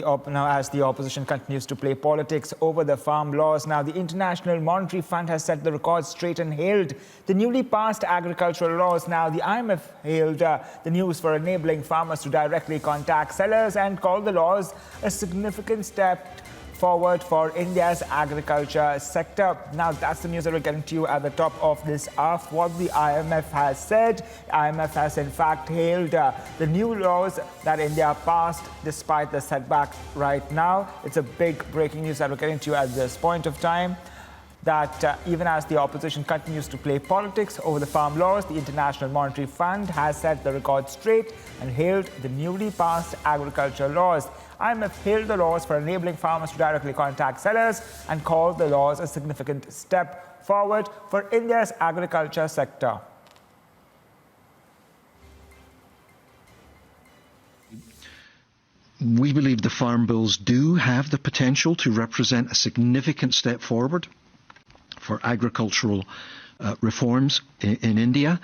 Now, as the opposition continues to play politics over the farm laws, now the International Monetary Fund has set the record straight and hailed the newly passed agricultural laws. Now, the IMF hailed the news for enabling farmers to directly contact sellers and called the laws a significant step forward for India's agriculture sector. Now, that's the news that we're getting to you at the top of this hour. What the IMF has said, IMF has in fact hailed the new laws that India passed despite the setback right now. It's a big breaking news that we're getting to you at this point of time. That even as the opposition continues to play politics over the farm laws, the International Monetary Fund has set the record straight and hailed the newly passed agricultural laws. IMF hailed the laws for enabling farmers to directly contact sellers and called the laws a significant step forward for India's agriculture sector. We believe the farm bills do have the potential to represent a significant step forward for agricultural reforms in India.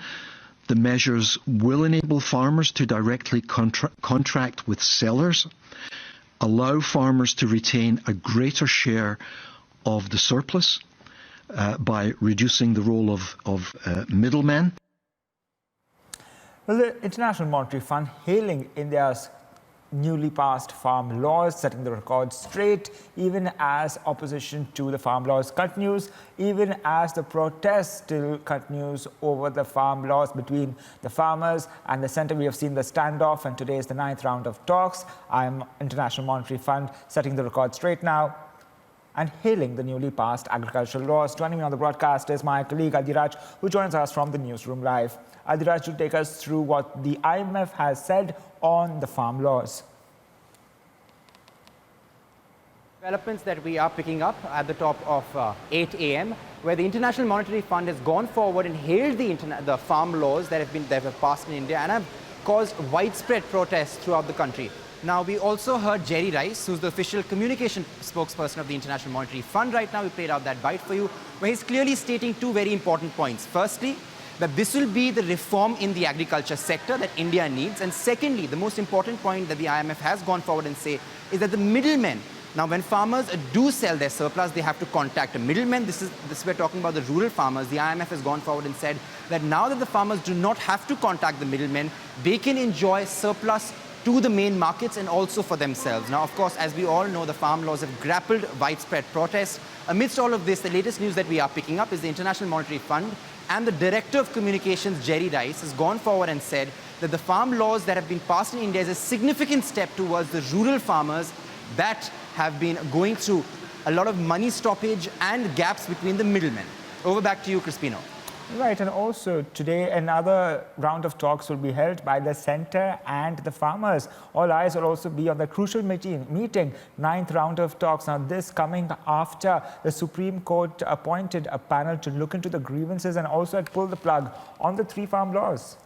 The measures will enable farmers to directly contract with sellers, allow farmers to retain a greater share of the surplus by reducing the role of middlemen. Well, the International Monetary Fund hailing India's newly passed farm laws, setting the record straight, even as opposition to the farm laws continues, even as the protest still continues over the farm laws between the farmers and the centre. We have seen the standoff, and today is the 9th round of talks. International Monetary Fund setting the record straight now and hailing the newly passed agricultural laws. Joining me on the broadcast is my colleague Adiraj, who joins us from the newsroom live. Adiraj, will take us through what the IMF has said on the farm laws. Developments that we are picking up at the top of 8 a.m., where the International Monetary Fund has gone forward and hailed the farm laws that have passed in India and have caused widespread protests throughout the country. Now, we also heard Jerry Rice, who's the official communication spokesperson of the International Monetary Fund right now. We played out that bite for you, where he's clearly stating two very important points. Firstly, that this will be the reform in the agriculture sector that India needs. And secondly, the most important point that the IMF has gone forward and say is that the middlemen, now when farmers do sell their surplus, they have to contact a middleman. This we're talking about the rural farmers. The IMF has gone forward and said that now that the farmers do not have to contact the middlemen, they can enjoy surplus to the main markets and also for themselves. Now, of course, as we all know, the farm laws have grappled widespread protests. Amidst all of this, the latest news that we are picking up is the International Monetary Fund and the Director of Communications, Jerry Rice, has gone forward and said that the farm laws that have been passed in India is a significant step towards the rural farmers that have been going through a lot of money stoppage and gaps between the middlemen. Over back to you, Crispino. Right, and also today another round of talks will be held by the centre and the farmers. All eyes will also be on the crucial meeting, 9th round of talks. Now, this coming after the Supreme Court appointed a panel to look into the grievances and also had pulled the plug on the 3 farm laws.